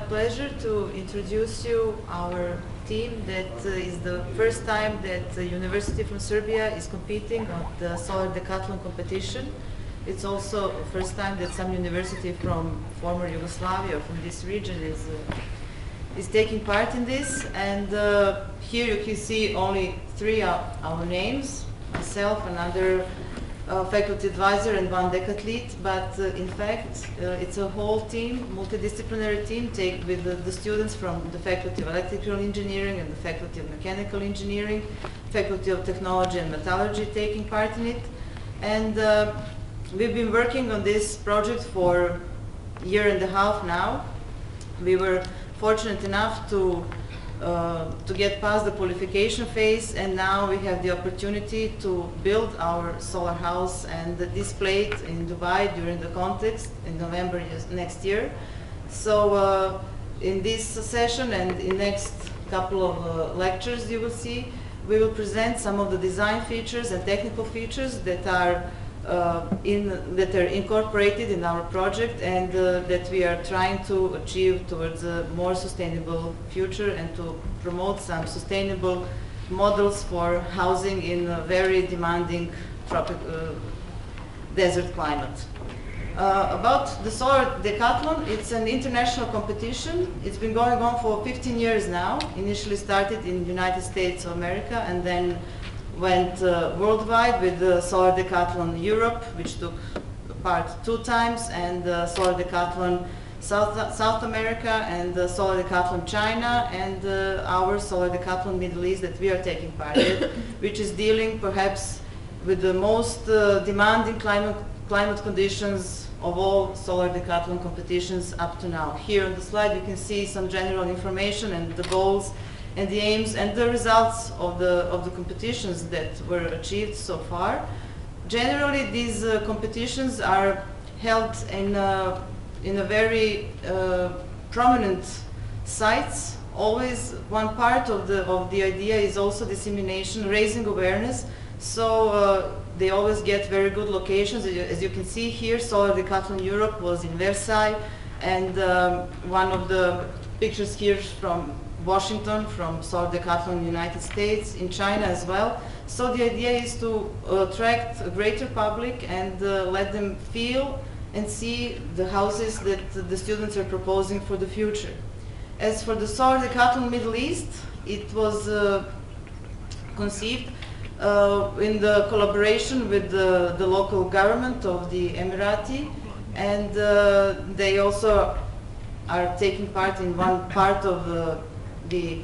pleasure to introduce you our team that is the first time that the university from Serbia is competing on the solar decathlon competition. It's also the first time that some university from former Yugoslavia or from this region is taking part in this. And here you can see only three of our names, myself, another faculty advisor, and one decathlete. But in fact, it's a whole team, multidisciplinary team, with the students from the Faculty of Electrical Engineering and the Faculty of Mechanical Engineering, Faculty of Technology and Metallurgy taking part in it. And we've been working on this project for a year and a half now. We were fortunate enough to get past the qualification phase, and now we have the opportunity to build our solar house and display it in Dubai during the contest in November next year. So in this session and in next couple of lectures you will see, we will present some of the design features and technical features that are incorporated in our project and that we are trying to achieve towards a more sustainable future and to promote some sustainable models for housing in a very demanding desert climate. About the solar decathlon, it's an international competition. It's been going on for 15 years now. Initially started in the United States of America and then went worldwide with the Solar Decathlon Europe, which took part 2 times, and Solar Decathlon South America, and Solar Decathlon China, and our Solar Decathlon Middle East that we are taking part in, which is dealing perhaps with the most demanding climate conditions of all solar decathlon competitions up to now. Here on the slide you can see some general information and the goals and the aims and the results of the competitions that were achieved so far. Generally, these competitions are held in a very prominent sites. Always one part of the idea is also dissemination, raising awareness. So they always get very good locations. As you can see here, Solar Decathlon Europe was in Versailles, and one of the pictures here from Washington, from Solar Decathlon United States, in China as well. So the idea is to attract a greater public and let them feel and see the houses that the students are proposing for the future. As for the Solar Decathlon Middle East, it was conceived in the collaboration with the local government of the Emirati, and they also are taking part in one part of the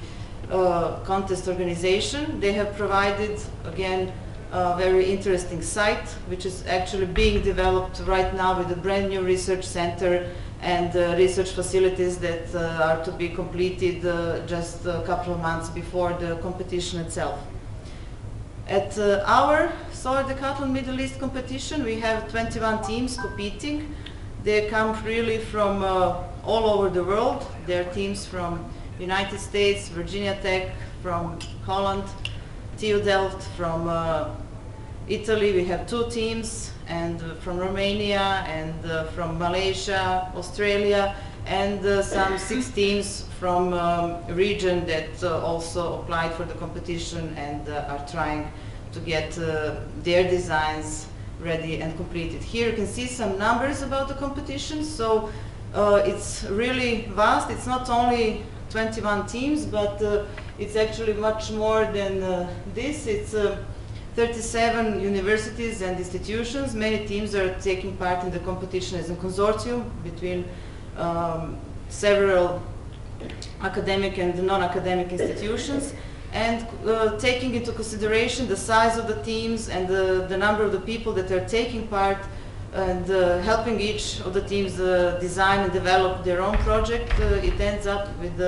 contest organization. They have provided, again, a very interesting site, which is actually being developed right now with a brand new research center and research facilities that are to be completed just a couple of months before the competition itself. At our Solar Decathlon Middle East competition, we have 21 teams competing. They come really from all over the world. There are teams from United States, Virginia Tech, from Holland, TU Delft, from Italy. We have 2 teams, and from Romania, and from Malaysia, Australia, and some 6 teams from a region that also applied for the competition and are trying to get their designs ready and completed. Here you can see some numbers about the competition. So it's really vast. It's not only 21 teams, but it's actually much more than this. It's 37 universities and institutions. Many teams are taking part in the competition as a consortium between several academic and non-academic institutions, and taking into consideration the size of the teams and the number of the people that are taking part, and helping each of the teams design and develop their own project, it ends up with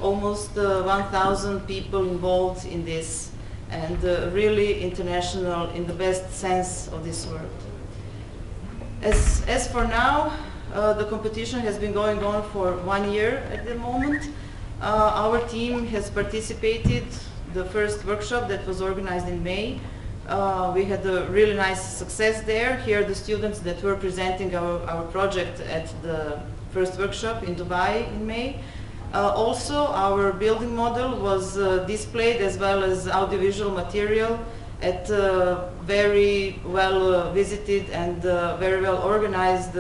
almost 1,000 people involved in this, and really international in the best sense of this word. As for now, the competition has been going on for 1 year at the moment. Our team has participated the first workshop that was organized in May. We had a really nice success there. Here are the students that were presenting our project at the first workshop in Dubai in May. Also, our building model was displayed as well as audiovisual material at very well visited and very well organized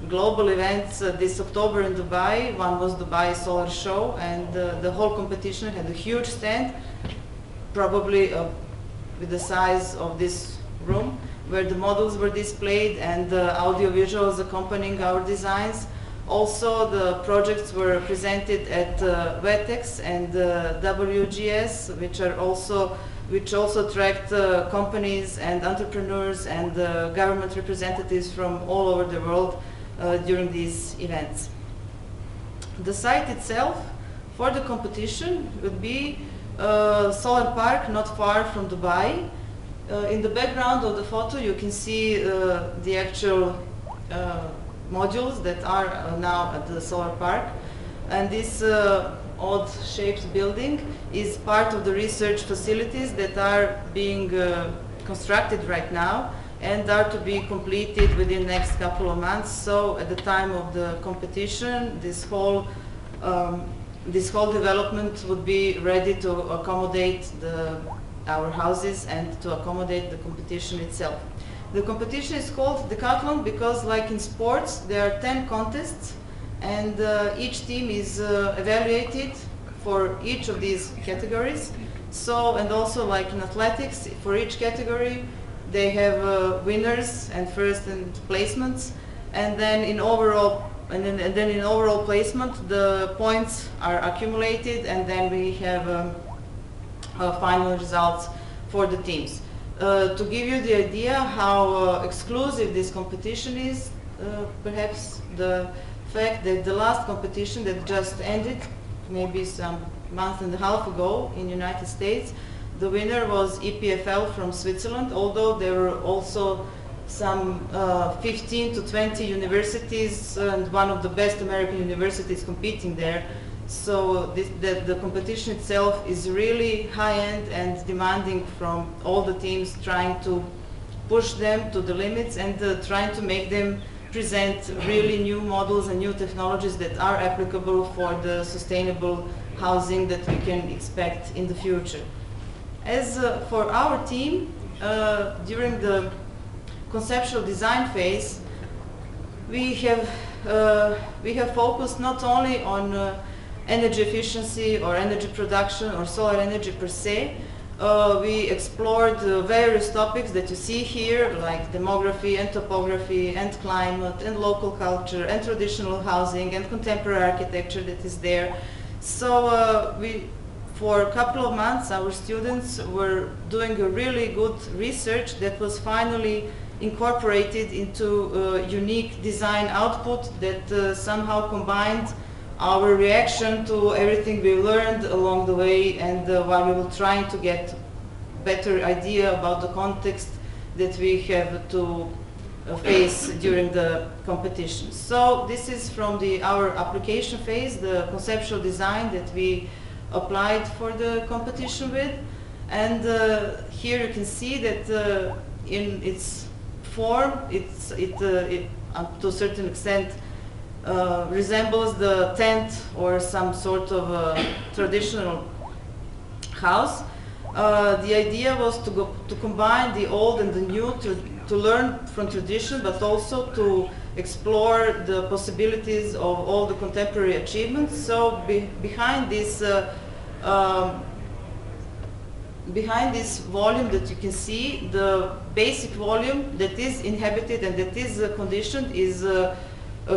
global events this October in Dubai. One was Dubai Solar Show, and the whole competition had a huge stand, probably with the size of this room, where the models were displayed and audio visuals accompanying our designs. Also, the projects were presented at VETEX and WGS, which also attract companies and entrepreneurs and government representatives from all over the world during these events. The site itself for the competition would be a solar park not far from Dubai. In the background of the photo you can see the actual modules that are now at the solar park, and this odd shaped building is part of the research facilities that are being constructed right now and are to be completed within the next couple of months. So at the time of the competition, this whole development would be ready to accommodate our houses and to accommodate the competition itself. The competition is called Decathlon because, like in sports, there are 10 contests, and each team is evaluated for each of these categories. So, and also like in athletics, for each category they have winners and first and placements, and then in overall placement the points are accumulated, and then we have final results for the teams. To give you the idea how exclusive this competition is, perhaps the fact that the last competition that just ended, maybe some month and a half ago in the United States, the winner was EPFL from Switzerland, although there were also some 15 to 20 universities and one of the best American universities competing there. So the competition itself is really high-end and demanding from all the teams, trying to push them to the limits and trying to make them present really new models and new technologies that are applicable for the sustainable housing that we can expect in the future. As for our team, during the conceptual design phase, we have focused not only on energy efficiency or energy production or solar energy per se. We explored various topics that you see here, like demography and topography and climate and local culture and traditional housing and contemporary architecture that is there. So for a couple of months our students were doing a really good research that was finally incorporated into a unique design output that somehow combined our reaction to everything we learned along the way, and while we were trying to get better idea about the context that we have to face during the competition. So this is from our application phase, the conceptual design that we applied for the competition with, and here you can see that in its form, it to a certain extent resembles the tent or some sort of traditional house. The idea was to combine the old and the new, to learn from tradition, but also to explore the possibilities of all the contemporary achievements. So behind this volume that you can see, the basic volume that is inhabited and that is conditioned is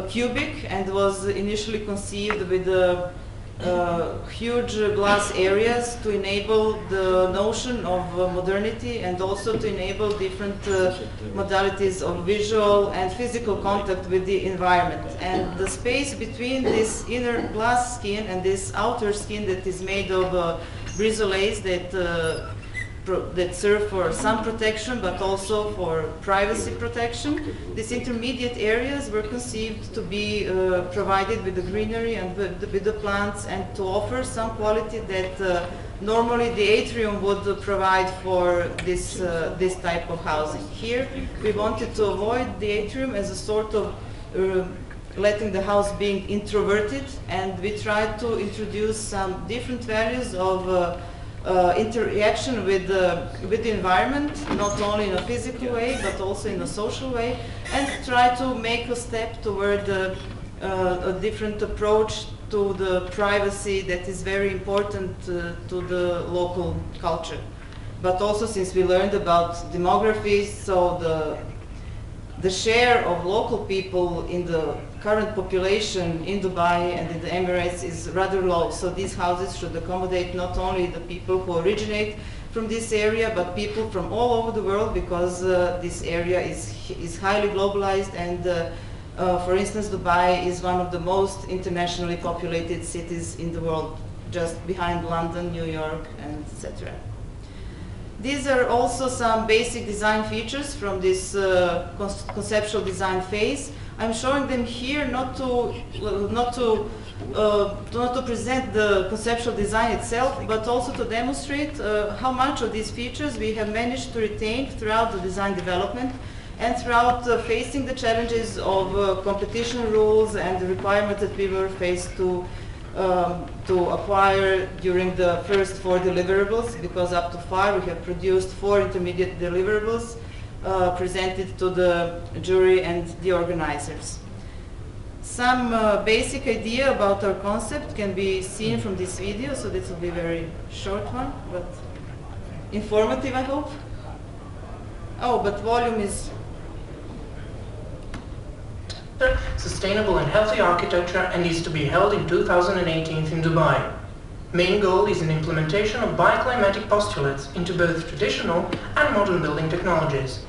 cubic, and was initially conceived with huge glass areas to enable the notion of modernity and also to enable different modalities of visual and physical contact with the environment. And the space between this inner glass skin and this outer skin that is made of brisolates that serve for sun protection but also for privacy protection. These intermediate areas were conceived to be provided with the greenery and with the plants, and to offer some quality that normally the atrium would provide for this type of housing. Here we wanted to avoid the atrium as a sort of letting the house being introverted, and we try to introduce some different values of interaction with the environment, not only in a physical way but also in a social way, and try to make a step toward a different approach to the privacy that is very important to the local culture. But also, since we learned about demography, so the share of local people in the current population in Dubai and in the Emirates is rather low. So these houses should accommodate not only the people who originate from this area, but people from all over the world, because this area is highly globalized, and for instance, Dubai is one of the most internationally populated cities in the world, just behind London, New York, and etc. These are also some basic design features from this conceptual design phase. I'm showing them here not to present the conceptual design itself, but also to demonstrate how much of these features we have managed to retain throughout the design development and throughout facing the challenges of competition rules and the requirement that we were faced to acquire during the first 4 deliverables, because up to 5 we have produced 4 intermediate deliverables presented to the jury and the organizers. Some basic idea about our concept can be seen from this video, so this will be a very short one, but informative, I hope. Oh, but volume is... Sustainable and healthy architecture, and is to be held in 2018 in Dubai. Main goal is an implementation of bioclimatic postulates into both traditional and modern building technologies.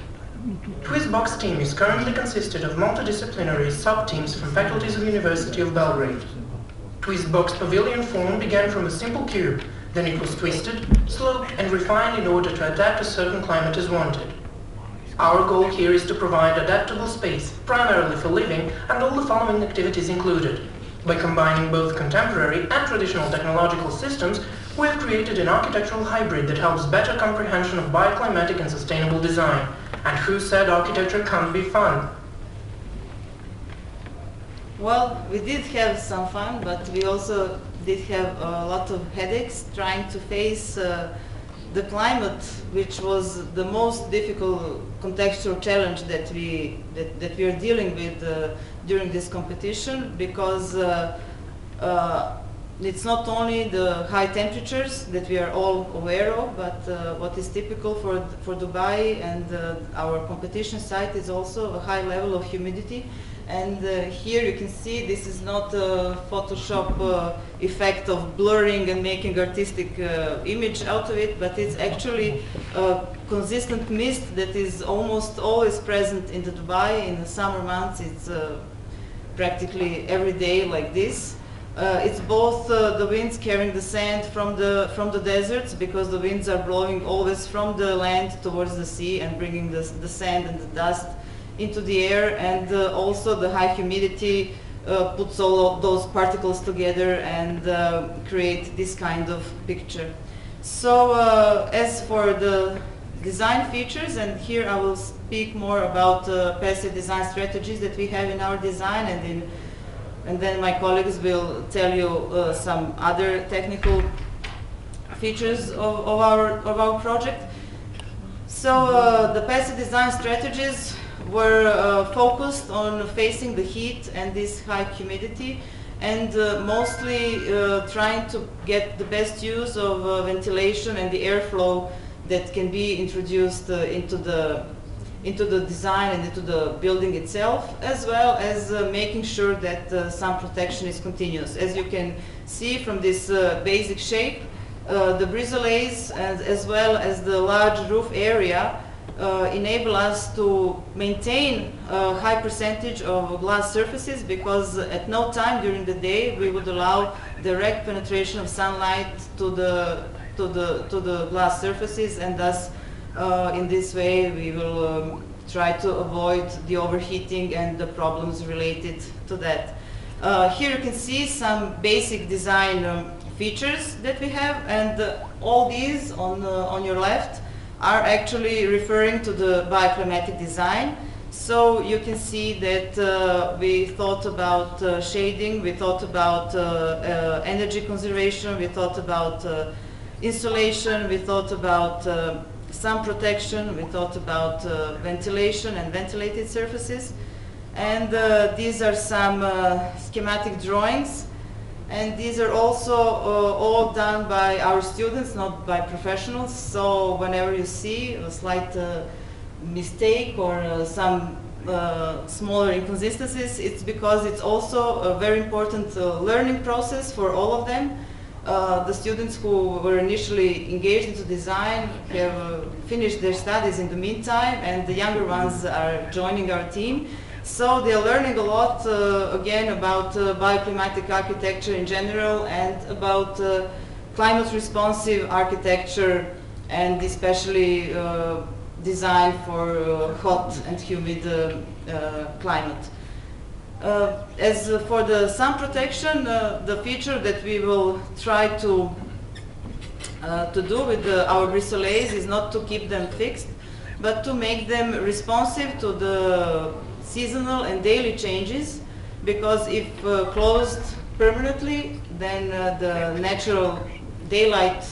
TwistBox team is currently consisted of multidisciplinary sub-teams from faculties of University of Belgrade. TwistBox pavilion form began from a simple cube, then it was twisted, sloped and refined in order to adapt to certain climate as wanted. Our goal here is to provide adaptable space, primarily for living, and all the following activities included. By combining both contemporary and traditional technological systems, we have created an architectural hybrid that helps better comprehension of bioclimatic and sustainable design. And who said architecture can't be fun? Well, we did have some fun, but we also did have a lot of headaches trying to face the climate, which was the most difficult contextual challenge that we are dealing with during this competition, because it's not only the high temperatures that we are all aware of, but what is typical for Dubai and our competition site is also a high level of humidity. And here you can see this is not a Photoshop effect of blurring and making artistic image out of it, but it's actually a consistent mist that is almost always present in the Dubai. In the summer months it's practically every day like this. It's both the winds carrying the sand from the deserts, because the winds are blowing always from the land towards the sea and bringing the sand and the dust into the air, and also the high humidity puts all of those particles together and create this kind of picture. So as for the design features, and here I will speak more about passive design strategies that we have in our design, and then my colleagues will tell you some other technical features of our project. So the passive design strategies were focused on facing the heat and this high humidity, and mostly trying to get the best use of ventilation and the airflow that can be introduced into the design and into the building itself, as well as making sure that sun protection is continuous. As you can see from this basic shape, the brisolays as well as the large roof area enable us to maintain a high percentage of glass surfaces, because at no time during the day we would allow direct penetration of sunlight to the glass surfaces, and thus in this way we will try to avoid the overheating and the problems related to that. Here you can see some basic design features that we have, and all these on your left are actually referring to the bioclimatic design. So you can see that we thought about shading, we thought about energy conservation, we thought about insulation, we thought about sun protection, we thought about ventilation and ventilated surfaces. And these are some schematic drawings. And these are also all done by our students, not by professionals. So whenever you see a slight mistake or some smaller inconsistencies, it's because it's also a very important learning process for all of them. The students who were initially engaged into design have finished their studies in the meantime, and the younger ones are joining our team. So they're learning a lot, again, about bioclimatic architecture in general and about climate-responsive architecture, and especially design for hot and humid climate. As for the sun protection, the feature that we will try to do with our bristlets is not to keep them fixed, but to make them responsive to the seasonal and daily changes, because if closed permanently, then the natural daylight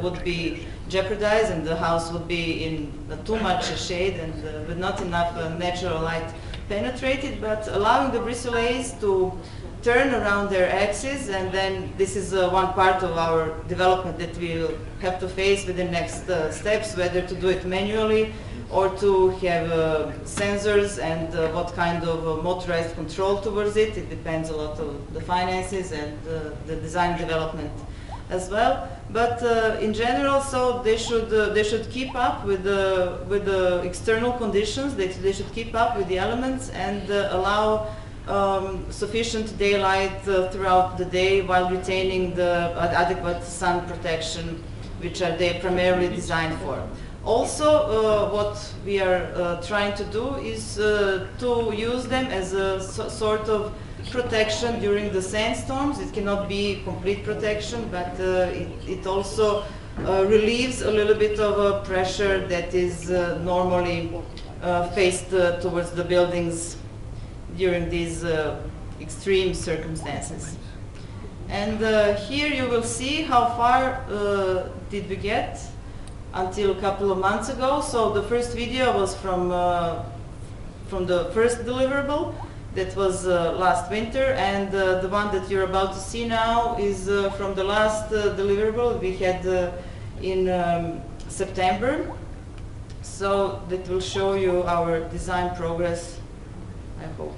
would be jeopardized and the house would be in too much shade and with not enough natural light penetrated, but allowing the bristlets to turn around their axis, and then this is one part of our development that we'll have to face with the next steps, whether to do it manually or to have sensors and what kind of motorized control towards it. It depends a lot on the finances and the design development as well. But in general, so they should keep up with the external conditions. They should keep up with the elements and allow sufficient daylight throughout the day while retaining the adequate sun protection, which are they primarily designed for. Also, what we are trying to do is to use them as a sort of protection during the sandstorms. It cannot be complete protection, but it also relieves a little bit of pressure that is normally faced towards the buildings during these extreme circumstances. And here you will see how far did we get until a couple of months ago. So the first video was from the first deliverable. That was last winter, and the one that you're about to see now is from the last deliverable we had in September. So that will show you our design progress, I hope.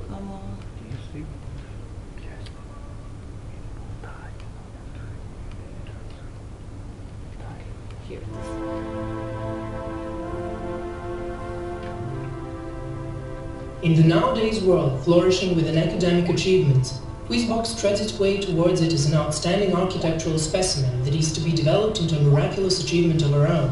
Come on. Here it is. In the nowadays world flourishing with an academic achievement, Quizbox treads its way towards it as an outstanding architectural specimen that is to be developed into a miraculous achievement of our own.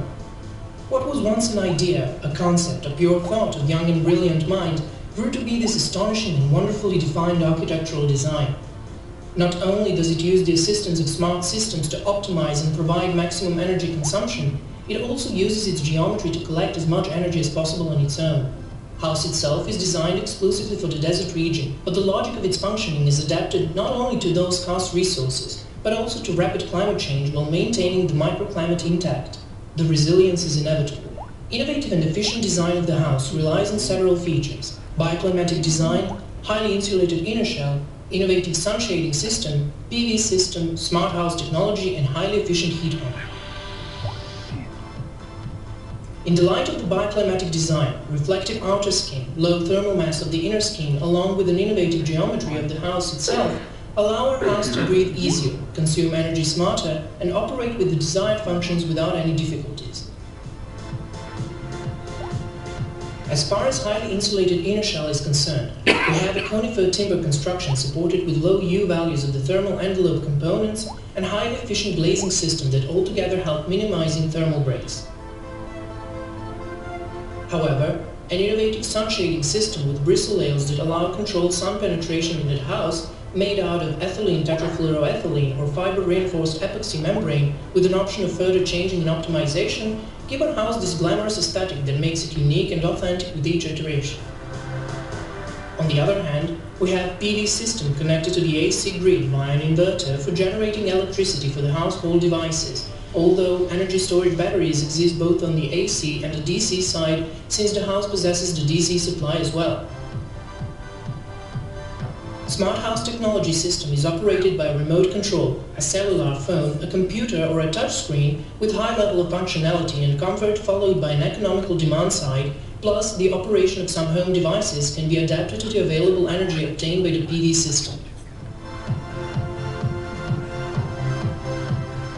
What was once an idea, a concept, a pure thought of young and brilliant mind grew to be this astonishing and wonderfully defined architectural design. Not only does it use the assistance of smart systems to optimize and provide maximum energy consumption, it also uses its geometry to collect as much energy as possible on its own. House itself is designed exclusively for the desert region, but the logic of its functioning is adapted not only to those scarce resources, but also to rapid climate change while maintaining the microclimate intact. The resilience is inevitable. Innovative and efficient design of the house relies on several features: bioclimatic design, highly insulated inner shell, innovative sun shading system, PV system, smart house technology, and highly efficient heat pump. In the light of the bioclimatic design, reflective outer skin, low thermal mass of the inner skin, along with an innovative geometry of the house itself, allow our house to breathe easier, consume energy smarter, and operate with the desired functions without any difficulties. As far as highly insulated inner shell is concerned, we have a conifer timber construction supported with low U values of the thermal envelope components and highly efficient glazing system that altogether help minimizing thermal breaks. However, an innovative sun shading system with bristle layers that allow controlled sun penetration in the house, made out of ethylene tetrafluoroethylene or fiber-reinforced epoxy membrane with an option of further changing and optimization, give our house this glamorous aesthetic that makes it unique and authentic with each iteration. On the other hand, we have PV system connected to the AC grid via an inverter for generating electricity for the household devices, although energy storage batteries exist both on the AC and the DC side, since the house possesses the DC supply as well. The Smart House technology system is operated by a remote control, a cellular phone, a computer or a touchscreen with high level of functionality and comfort, followed by an economical demand side, plus the operation of some home devices can be adapted to the available energy obtained by the PV system.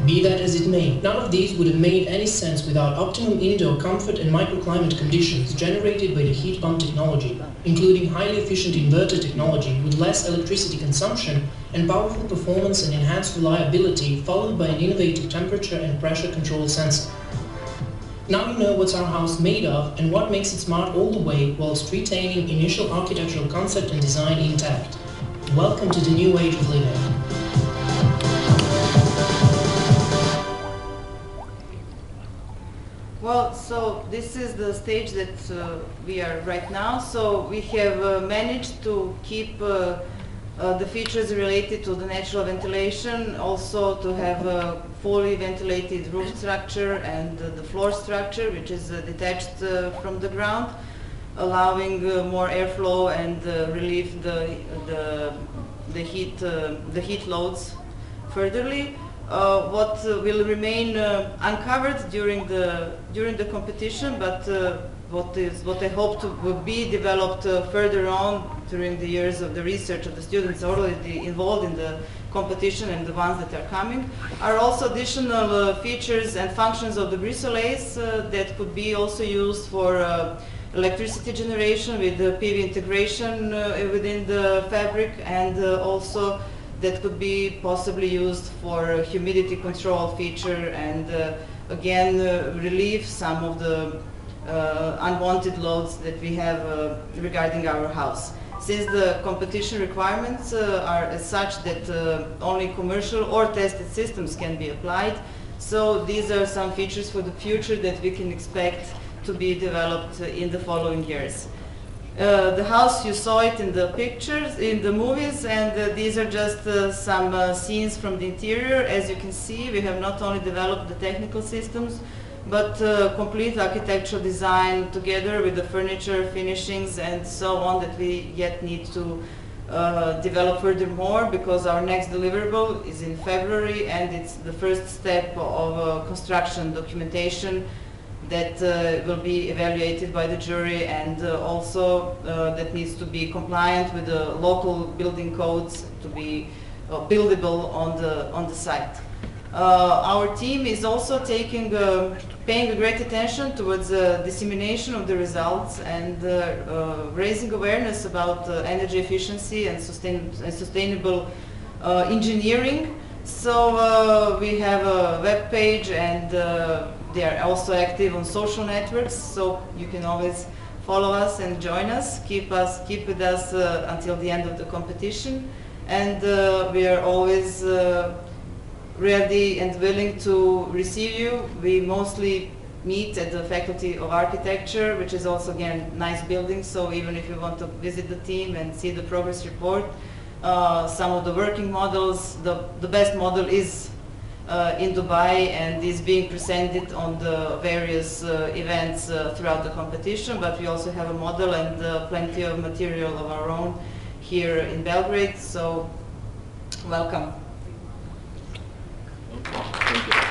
Be that as it may, none of these would have made any sense without optimum indoor comfort and microclimate conditions generated by the heat pump technology, including highly efficient inverter technology with less electricity consumption and powerful performance and enhanced reliability, followed by an innovative temperature and pressure control sensor. Now you know what's our house made of and what makes it smart all the way whilst retaining initial architectural concept and design intact. Welcome to the new age of living. Well, so this is the stage that we are right now. So we have managed to keep the features related to the natural ventilation, also to have a fully ventilated roof structure and the floor structure, which is detached from the ground, allowing more airflow and relieve the heat loads furtherly. What will remain uncovered during the competition, but what I hope to will be developed further on during the years of the research of the students already involved in the competition and the ones that are coming, are also additional features and functions of the brisolates that could be also used for electricity generation with the PV integration within the fabric, and also that could be possibly used for humidity control feature and again relieve some of the unwanted loads that we have regarding our house. Since the competition requirements are as such that only commercial or tested systems can be applied, so these are some features for the future that we can expect to be developed in the following years. The house, you saw it in the pictures, in the movies, and these are just some scenes from the interior. As you can see, we have not only developed the technical systems, but complete architectural design together with the furniture, finishings, and so on that we yet need to develop furthermore, because our next deliverable is in February, and it's the first step of construction documentation that will be evaluated by the jury, and also that needs to be compliant with the local building codes to be buildable on the site. Our team is also paying a great attention towards the dissemination of the results and raising awareness about energy efficiency and sustainable engineering. So we have a web page, and they are also active on social networks, so you can always follow us and join us. Keep with us until the end of the competition, and we are always ready and willing to receive you. We mostly meet at the Faculty of Architecture, which is also again nice building, so even if you want to visit the team and see the progress report, some of the working models, the best model is in Dubai and is being presented on the various events throughout the competition, but we also have a model and plenty of material of our own here in Belgrade, so welcome. Thank you.